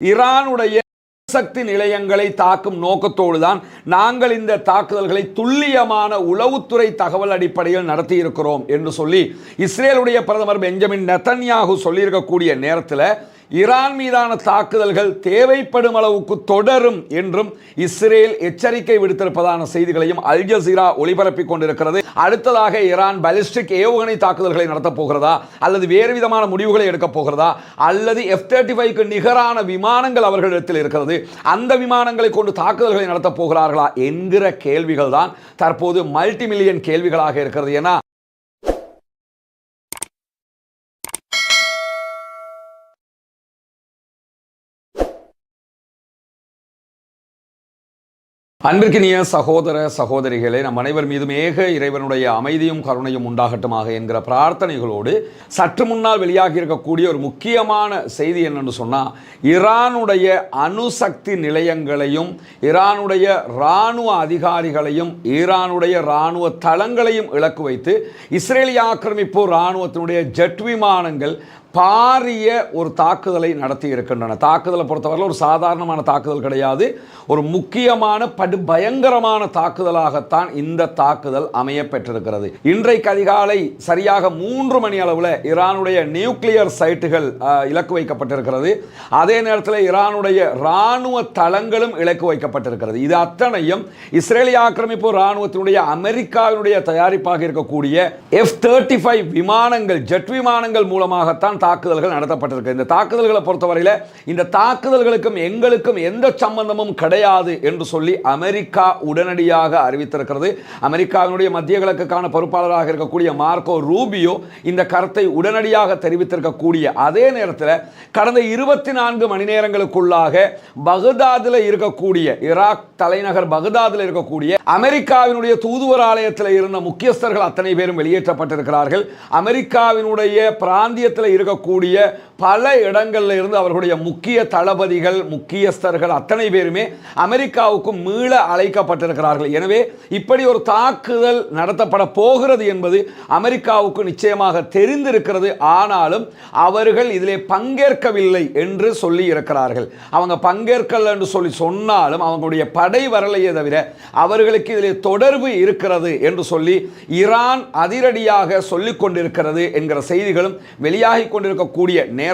ஈரானுடைய சக்தி நிலையங்களை தாக்கும் நோக்கத்தோடு தான் நாங்கள் இந்த தாக்குதல்களை துல்லியமான உளவுத்துறை தகவல் அடிப்படையில் நடத்தியிருக்கிறோம் என்று சொல்லி இஸ்ரேலுடைய பிரதமர் பெஞ்சமின் நெதன்யாகு சொல்லியிருக்கக்கூடிய நேரத்தில் ஈரான் மீதான தாக்குதல்கள் தேவைப்படும் அளவுக்கு தொடரும் என்றும் இஸ்ரேல் எச்சரிக்கை விடுத்திருப்பதான செய்திகளையும் அல் ஜசீரா ஒளிபரப்பிக் கொண்டிருக்கிறது. அடுத்ததாக ஈரான் பாலிஸ்டிக் ஏவுகணை தாக்குதல்களை நடத்தப் போகிறதா அல்லது வேறு விதமான முடிவுகளை எடுக்கப் போகிறதா அல்லது F-35க்கு நிகரான விமானங்கள் அவர்களிடத்தில் இருக்கிறது, அந்த விமானங்களை கொண்டு தாக்குதல்களை நடத்தப் போகிறார்களா என்கிற கேள்விகள் தான் தற்போது மல்டி மில்லியன் கேள்விகளாக இருக்கிறது. ஏன்னா அன்பிற்கினிய சகோதர சகோதரிகளே, நம் அனைவர் மீதும் ஏக இறைவனுடைய அமைதியும் கருணையும் உண்டாகட்டுமாக என்கிற பிரார்த்தனைகளோடு சற்று முன்னால் வெளியாகி இருக்கக்கூடிய ஒரு முக்கியமான செய்தி என்னென்னு சொன்னால், ஈரானுடைய அணுசக்தி நிலையங்களையும் ஈரானுடைய இராணுவ அதிகாரிகளையும் ஈரானுடைய இராணுவ தளங்களையும் இலக்கு வைத்து இஸ்ரேலிய ஆக்கிரமிப்பு இராணுவத்தினுடைய ஜெட் விமானங்கள் பாரிய ஒரு தாக்குதலை நடத்தி இருக்கின்றன. தாக்குதலை பொறுத்தவரை ஒரு சாதாரணமான தாக்குதல் கிடையாது, ஒரு முக்கியமான பயங்கரமான தாக்குதலாகத்தான் இந்த தாக்குதல் அமைய பெற்றிருக்கிறது. இன்றைக்கு அதிகாலை சரியாக 3 மணி அளவில் ஈரானுடைய நியூக்ளியர் சைட்டுகள் இலக்கு வைக்கப்பட்டிருக்கிறது. அதே நேரத்தில் ஈரானுடைய இராணுவ தளங்களும் இலக்கு வைக்கப்பட்டிருக்கிறது. இது அத்தனையும் இஸ்ரேலிய ஆக்கிரமிப்பு இராணுவத்தினுடைய அமெரிக்காவினுடைய தயாரிப்பாக இருக்கக்கூடிய F-35 விமானங்கள், ஜெட் விமானங்கள் மூலமாகத்தான் தாக்குதல்கள் நடத்தப்பட்டிருக்கு. இந்த தாக்குதல்களை பொறுத்தவரையில் இந்த தாக்குதல்களுக்கும் எங்களுக்கும் எந்த சம்பந்தமும் கிடையாது என்று சொல்லி அமெரிக்கா உடனடியாக அறிவித்திருக்கிறது. அமெரிக்காவினுடைய மத்திய கிழக்குக்கான பொறுப்பாளராக இருக்கக்கூடிய மார்க்கோ ரூபியோ இந்த கருத்தை உடனடியாக தெரிவித்திருக்கக்கூடிய அதே நேரத்தில் கடந்த 24 மணி நேரங்களுக்குள்ளாக பகதாதில் இருக்கக்கூடிய ஈராக் தலைநகர் பகதாதில் இருக்கக்கூடிய அமெரிக்காவினுடைய தூதுவர் ஆலயத்தில் இருந்த முக்கியஸ்தர்கள் அத்தனை பேரும் வெளியேற்றப்பட்டிருக்கிறார்கள். அமெரிக்காவினுடைய பிராந்தியத்தில் இருக்கக்கூடிய பல இடங்களில் இருந்து அவர்களுடைய முக்கிய தளபதிகள், முக்கியஸ்தர்கள் அத்தனை பேருமே அமெரிக்காவுக்கு மீள அழைக்கப்பட்டிருக்கிறார்கள். எனவே இப்படி ஒரு தாக்குதல் நடத்தப்பட போகிறது என்பது அமெரிக்காவுக்கு நிச்சயமாக தெரிந்திருக்கிறது. ஆனாலும் அவர்கள் இதிலே பங்கேற்கவில்லை என்று சொல்லி இருக்கிறார்கள். அவங்க பங்கேற்கல என்று சொல்லி சொன்னாலும் அவங்களுடைய படை வரலையே தவிர அவர்களுக்கு இதிலே தொடர்பு இருக்கிறது என்று சொல்லி ஈரான் அதிரடியாக சொல்லிக் கொண்டிருக்கிறது என்கிற செய்திகளும் வெளியாகி கொண்டிருக்கக்கூடிய நேரத்தில்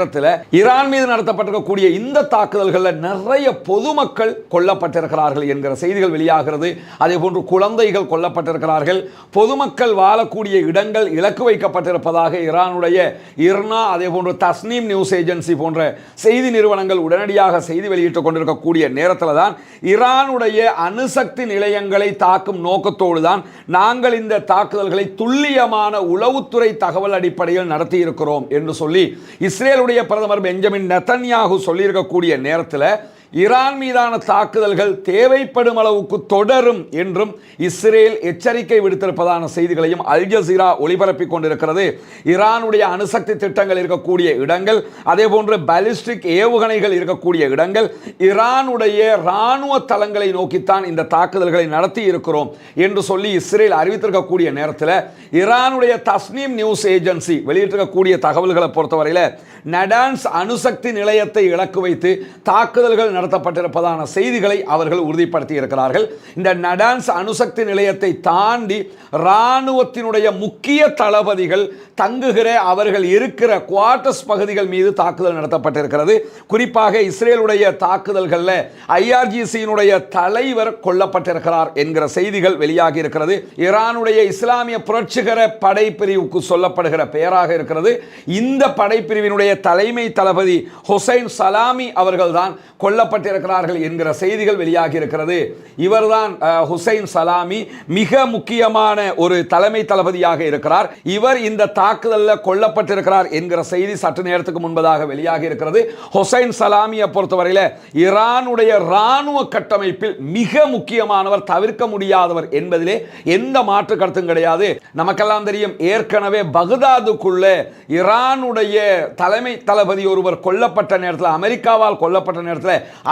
ஈரான் மீது நடத்தப்பட்டிருக்கக்கூடிய இந்த தாக்குதல்களில் நிறைய பொதுமக்கள் கொல்லப்பட்டிருக்கிறார்கள் என்கிற செய்திகள் வெளியாகிறது. அதே போன்று குழந்தைகள் கொல்லப்பட்டிருக்கிறார்கள். பொதுமக்கள் வாழக்கூடிய இடங்கள் இலக்கு வைக்கப்பட்டிருப்பதாக ஈரானுடைய இர்னா, அதே போன்று தஸ்னீம் நியூஸ் ஏஜென்சி போன்ற செய்தி நிறுவனங்கள் உடனடியாக செய்தி வெளியிட்டுக் கொண்டிருக்கக்கூடிய நேரத்தில் தான் ஈரானுடைய அணுசக்தி நிலையங்களை தாக்கும் நோக்கத்தோடு தான் நாங்கள் இந்த தாக்குதல்களை துல்லியமான உளவுத்துறை தகவல் அடிப்படையில் நடத்தி இருக்கிறோம் என்று சொல்லி இஸ்ரேலுடைய பிரதமர் பெஞ்சமின் நெதன்யாகு சொல்லியிருக்கக்கூடிய நேரத்தில் ஈரான் மீதான தாக்குதல்கள் தேவைப்படும் அளவுக்கு தொடரும் என்றும் இஸ்ரேல் எச்சரிக்கை விடுத்திருப்பதான செய்திகளையும் அல் ஜசீரா ஒளிபரப்பிக் கொண்டிருக்கிறது. ஈரானுடைய அணுசக்தி திட்டங்கள் இருக்கக்கூடிய இடங்கள், அதே போன்று பாலிஸ்டிக் ஏவுகணைகள் இருக்கக்கூடிய இடங்கள், ஈரானுடைய இராணுவ தளங்களை நோக்கித்தான் இந்த தாக்குதல்களை நடத்தி இருக்கிறோம் என்று சொல்லி இஸ்ரேல் அறிவித்திருக்கக்கூடிய நேரத்தில் ஈரானுடைய தஸ்னீம் நியூஸ் ஏஜென்சி வெளியிட்டிருக்கக்கூடிய தகவல்களை பொறுத்தவரையில் நடான்ஸ் அணுசக்தி நிலையத்தை இலக்கு வைத்து தாக்குதல்கள் நடத்தப்பட்டிருப்பதான செய்திகளை அவர்கள் உறுதிப்படுத்தி இருக்கிறார்கள். இந்த நடான்ஸ் அணுசக்தி நிலையத்தை தாண்டி இராணுவத்தினுடைய முக்கிய தளபதிகள் தங்குகிற அவர்கள் இருக்கிற குவார்டர்ஸ் பகுதிகள் மீது தாக்குதல் நடத்தப்பட்டிருக்கிறது. குறிப்பாக இஸ்ரேலுடைய தாக்குதல்களில் IRGC-னுடைய தலைவர் கொல்லப்பட்டிருக்கிறார் என்கிற செய்திகள் வெளியாகி இருக்கிறது. ஈரானுடைய இஸ்லாமிய புரட்சிகர படைப்பிரிவுக்கு சொல்லப்படுகிற பெயராக இருக்கிறது. இந்த படைப்பிரிவினுடைய தலைமை தளபதி ஹுசைன் சலாமி அவர்கள்தான் கொல்லப்பட்டிருக்கிறார்கள் என்கிற செய்திகள் வெளியாகி இருக்கிறது. இவர்தான் ஹுசைன் சலாமி, மிக முக்கியமான ஒரு தலைமை தளபதியாக இருக்கிறார். இவர் இந்த தாக்குதலில் கொல்லப்பட்டிருக்கிறார் என்கிற செய்தி சற்று நேரத்துக்கு முன்பதாக வெளியாகி இருக்கிறது. ஹுசைன் சலாமியை பொறுத்தவரையில் ஈரானுடைய இராணுவ கட்டமைப்பில் மிக முக்கியமானவர், தவிர்க்க முடியாதவர் என்பதிலே எந்த மாற்று கருத்தும் கிடையாது. நமக்கெல்லாம் தெரியும், ஏற்கனவே பகதாதுக்குள்ள ஈரானுடைய தலைமை தளபதி ஒருவர் கொல்லப்பட்ட நேரத்தில், அமெரிக்காவால் கொல்லப்பட்ட நேரத்தில்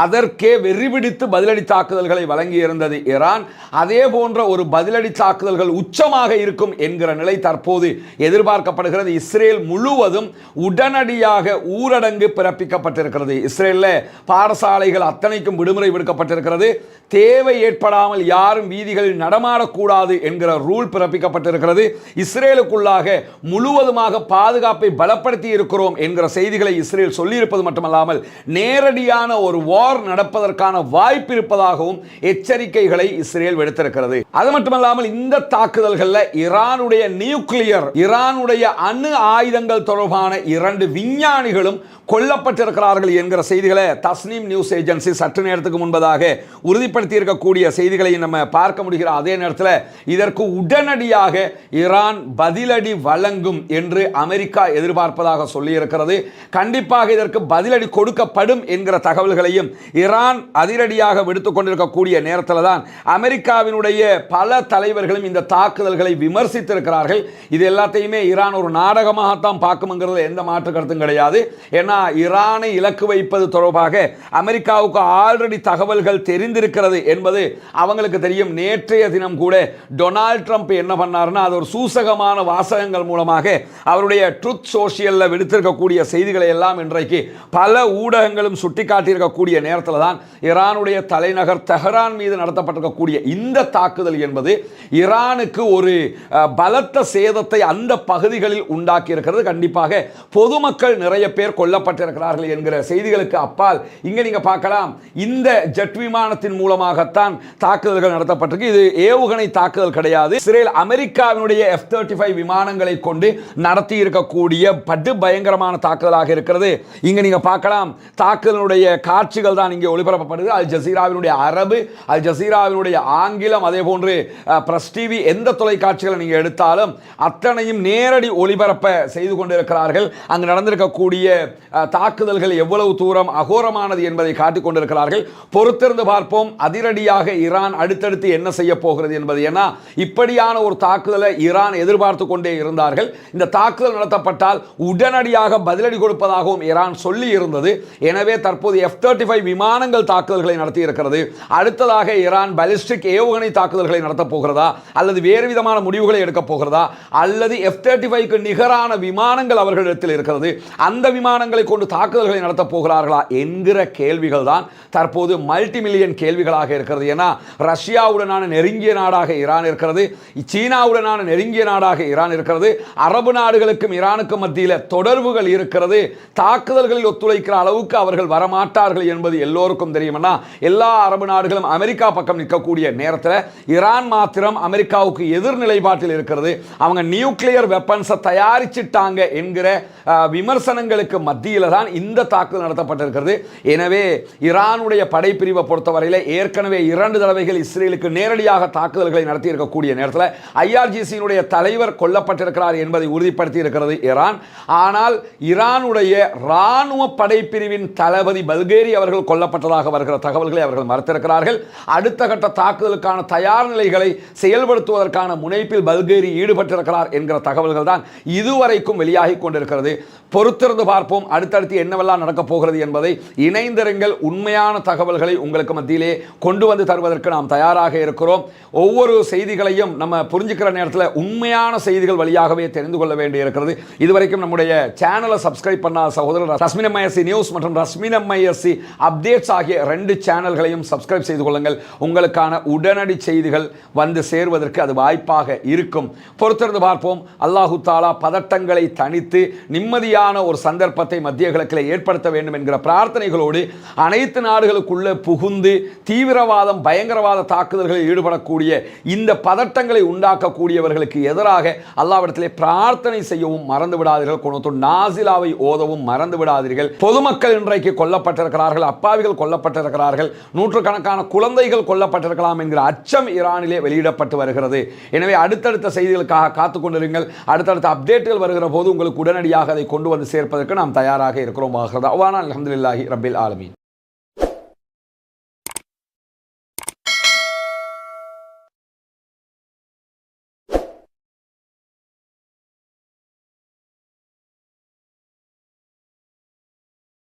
அதற்கே வெறிபிடித்து பதிலடி தாக்குதல்களை வழங்கியிருந்தது ஈரான். அதே போன்ற ஒரு பதிலடி தாக்குதல்கள் உச்சமாக இருக்கும் என்கிற நிலை தற்போது எதிர்பார்க்கப்படுகிறது. இஸ்ரேல் முழுவதும் உடனடியாக ஊரடங்கு பிறப்பிக்கப்பட்டிருக்கிறது. இஸ்ரேலில் பாடசாலைகள் அத்தனைக்கும் விடுமுறை விடுக்கப்பட்டிருக்கிறது. தேவை ஏற்படாமல் யாரும் வீதிகளில் நடமாடக்கூடாது என்கிற ரூல் பிறப்பிக்கப்பட்டிருக்கிறது. இஸ்ரேலுக்குள்ளாக முழுவதுமாக பாதுகாப்பை பலப்படுத்தி இருக்கிறோம் என்கிற செய்திகளை இஸ்ரேல் சொல்லியிருப்பது மட்டுமல்லாமல் நேரடியான ஒரு வார் நடப்பதற்கான வாய்ப்பு இருப்பதாகவும் எச்சரிக்கைகளை இஸ்ரேல் விடுத்திருக்கிறது. அது மட்டுமல்லாமல் இந்த தாக்குதல்களில் ஈரானுடைய நியூக்ளியர், ஈரானுடைய அணு ஆயுதங்கள் தொடர்பான 2 விஞ்ஞானிகளும் கொல்லப்பட்டிருக்கிறார்கள் என்கிற செய்திகளை தஸ்னீம் நியூஸ் ஏஜென்சி சற்று நேரத்துக்கு முன்பதாக உறுதிப்படுத்தி இருக்கக்கூடிய செய்திகளை நம்ம பார்க்க முடிகிற அதே நேரத்தில் இதற்கு உடனடியாக ஈரான் பதிலடி வழங்கும் என்று அமெரிக்கா எதிர்பார்ப்பதாக சொல்லியிருக்கிறது. கண்டிப்பாக இதற்கு பதிலடி கொடுக்கப்படும் என்கிற தகவல்களையும் ஈரான் அதிரடியாக விடுத்துக் கொண்டிருக்கக்கூடிய நேரத்தில் தான் அமெரிக்காவினுடைய பல தலைவர்களும் இந்த தாக்குதல்களை விமர்சித்திருக்கிறார்கள். இது எல்லாத்தையுமே ஈரான் ஒரு நாடகமாகத்தான் பார்க்கும்ங்கிறது எந்த மாற்று கருத்தும் கிடையாது. ஏன்னா ஈரானை இலக்கு வைப்பது தொடர்பாக அமெரிக்காவுக்கு ஆல்ரெடி தகவல்கள் தெரிந்திருக்கிறது என்பது அவங்களுக்கு தெரியும். நேற்றைய தினம் கூட டொனால்ட் ட்ரம்ப் என்ன பண்ணாருன்னா அது ஒரு சூசகமான வாசகங்கள் மூலமாக அவருடைய ட்ரூத் சோஷியல்ல விடுத்திருக்கக்கூடிய செய்திகளை எல்லாம் இன்றைக்கு பல ஊடகங்களும் சுட்டிக்காட்டியிருக்கக்கூடிய நேரத்தில் தான் ஈரானுடைய தலைநகர் தெஹரான் மீது நடத்தப்பட்டிருக்கக்கூடிய இந்த தாக்குதல் என்பது ஈரானுக்கு ஒரு பலத்த சேதத்தை அந்த பகுதிகளில் உண்டாக்கி இருக்கிறது. கண்டிப்பாக பொதுமக்கள் நிறைய பேர் கொல்லப்பட்டிருக்கிறார்கள் என்கிற செய்திகளுக்கு அப்பால் இங்க நீங்க பார்க்கலாம், இந்த ஜெட் விமானத்தின் மூலமாகத்தான் தாக்குதல்கள் நடத்தப்பட்டிருக்கு. இது ஏவுகணை தாக்குதல் கிடையாது. இஸ்ரேல் அமெரிக்காவினுடைய F-35 விமானங்களை கொண்டு நடத்தி இருக்கக்கூடிய படு பயங்கரமான தாக்குதலாக இருக்கிறது. இங்க நீங்க பார்க்கலாம், தாக்குதலுடைய காட்சிகள் தான் இங்கே ஒளிபரப்பப்படுது. அல் ஜசீராவினுடைய அரபு, அல் ஜசீராவினுடைய ஆங்கிலம், அதே போன்று பிரஸ் டிவி எந்த தொலைக்காட்சிகளை நீங்க எடுத்தாலும் அத்தனையும் நேரடி ஒளிபரப்ப செய்து கொண்டிருக்கிறார்கள். அங்கு நடந்திருக்கக்கூடிய தாக்குதல்கள் எவ்வளவு தூரம் அகோரமானது என்பதை காட்டிக் கொண்டிருக்கிறார்கள். பொறுத்திருந்து பார்ப்போம் அதிரடியாக ஈரான் அடுத்தடுத்து என்ன செய்ய போகிறது என்பது. ஏன்னா இப்படியான ஒரு தாக்குதலை ஈரான் எதிர்பார்த்து கொண்டே இருந்தார்கள். இந்த தாக்குதல் நடத்தப்பட்டால் உடனடியாக பதிலடி கொடுப்பதாகவும் ஈரான் சொல்லி இருந்தது. எனவே தற்போது F-35 விமானங்கள் தாக்குதல்களை நடத்தி இருக்கிறது. அடுத்ததாக ஈரான் பாலிஸ்டிக் ஏவுகணை தாக்குதல்களை நடத்தப் போகிறதா அல்லது வேறு விதமான முடிவுகளை எடுக்கப் போகிறதா அல்லது F-35க்கு நிகரான விமானங்கள் அவர்களிடத்தில் இருக்கிறது, அந்த விமானங்களை கொண்டு தாக்குதல்களை நடத்தப் போகிறார்களா என்கிற கேள்விகள் தான் தற்போது மல்டி மில்லியன் கேள்விகளாக இருக்கிறது. ஏன்னா ரஷ்யாவுடனான நெருங்கிய நாடாக ஈரான் இருக்கிறது, சீனாவுடனான நெருங்கிய நாடாக ஈரான் இருக்கிறது, அரபு நாடுகளுக்கும் ஈரானுக்கும் மத்தியில் தொடர்புகள் இருக்கிறது. தாக்குதல்களில் ஒத்துழைக்கிற அளவுக்கு அவர்கள் வரமாட்டார்கள் என்பது எல்லோருக்கும் தெரியும். எல்லா அரபு நாடுகளும் அமெரிக்கா பக்கம் நிற்கக்கூடிய நேரத்தில் ஈரான் மாத்திரம் அமெரிக்காவுக்கு எதிர் நிலைப்பாட்டில் இருக்கிறது. அவங்க நியூக்ளியர் வெப்பன்ஸை தயாரிச்சிட்டாங்க என்கிற விமர்சனங்களுக்கு மத்தியில் தான் இந்த தாக்குதல் நடத்தப்பட்டிருக்கிறது. எனவே ஈரானுடைய படைப்பிரிவை பொறுத்தவரையில் ஏற்கனவே 2 தடவைகள் இஸ்ரேலுக்கு நேரடியாக தாக்குதல்களை நடத்தி இருக்கக்கூடிய நேரத்தில் IRGC-னுடைய தலைவர் கொல்லப்பட்டிருக்கிறார் என்பதை உறுதிப்படுத்தி இருக்கிறது ஈரான். ஆனால் ஈரானுடைய ராணுவ படைப்பிரிவின் தளபதி பல்கேரி அவர்கள் கொல்லப்பட்டதாக வருகிற தகவல்களை அவர்கள் மறுத்திருக்கிறார்கள். அடுத்த கட்ட தாக்குதலுக்கான தயார் நிலைகளை செயல்படுத்துவதற்கான முனைப்பில் பல்கேரி ஈடுபட்டிருக்கிறார் என்கிற தகவல்கள் தான் இதுவரைக்கும் வெளியாகி கொண்டிருக்கிறது. பொறுத்திருந்து பார்ப்போம் அடுத்தடுத்து என்னவெல்லாம் நடக்கப் போகிறது என்பதை. இணைந்திருங்கள், உண்மையான தகவல்களை உங்களுக்கு மத்தியிலே கொண்டு வந்து தருவதற்கு நாம் தயாராக இருக்கிறோம். ஒவ்வொரு செய்திகளையும் நம்ம புரிஞ்சுக்கிற நேரத்தில் உண்மையான செய்திகள் வழியாகவே தெரிந்து கொள்ள வேண்டி இருக்கிறது. இதுவரைக்கும் நம்முடைய சேனலை சப்ஸ்கிரைப் பண்ண சகோதரர் ரஸ்மின் MISC நியூஸ் மற்றும் ரஸ்மின் MISC அப்டேட்ஸ் ஆகிய 2 சேனல்களையும் சப்ஸ்கிரைப் செய்து கொள்ளுங்கள். உங்களுக்கான உடனடி செய்திகள் வந்து சேர்வதற்கு அது வாய்ப்பாக இருக்கும். பொறுத்திருந்து பார்ப்போம். அல்லாஹு தாலா பதட்டங்களை தணித்து நிம்மதியாக ஒரு சந்தர்ப்பத்தை மத்திய கிழக்கில் ஏற்படுத்த வேண்டும் என்கிற பிரார்த்தனைகளோடு அனைத்து நாடுகளுக்குள்ள புகுந்து தீவிரவாதம் பயங்கரவாத தாக்குதல்களில் ஈடுபடக்கூடிய இந்த பதட்டங்களை உண்டாக்கக்கூடியவர்களுக்கு எதிராக அல்லாஹ்விடத்திலே பிரார்த்தனை செய்யவும் மறந்து விடாதீர்கள். குனூத்துன் நாசிலாவை ஓதவும் மறந்து விடாதீர்கள். பொதுமக்கள் இன்றைக்கு கொல்லப்பட்டிருக்கிறார்கள், அப்பாவிகள் கொல்லப்பட்டிருக்கிறார்கள், நூற்றுக்கணக்கான குழந்தைகள் கொல்லப்பட்டிருக்கலாம் என்கிற அச்சம் ஈரானிலே வெளியிடப்பட்டு வருகிறது. எனவே அடுத்தடுத்த செய்திகளுக்காக காத்துக் கொண்டிருங்கள். அடுத்தடுத்த அப்டேட்டுகள் வருகிற போது உங்களுக்கு உடனடியாக அதை கொண்டு வந்து சேர்ப்பதற்கு நாம் தயாராக இருக்கிறோம். அல்ஹம்துலில்லாஹி ரப்பில் ஆலமீன்.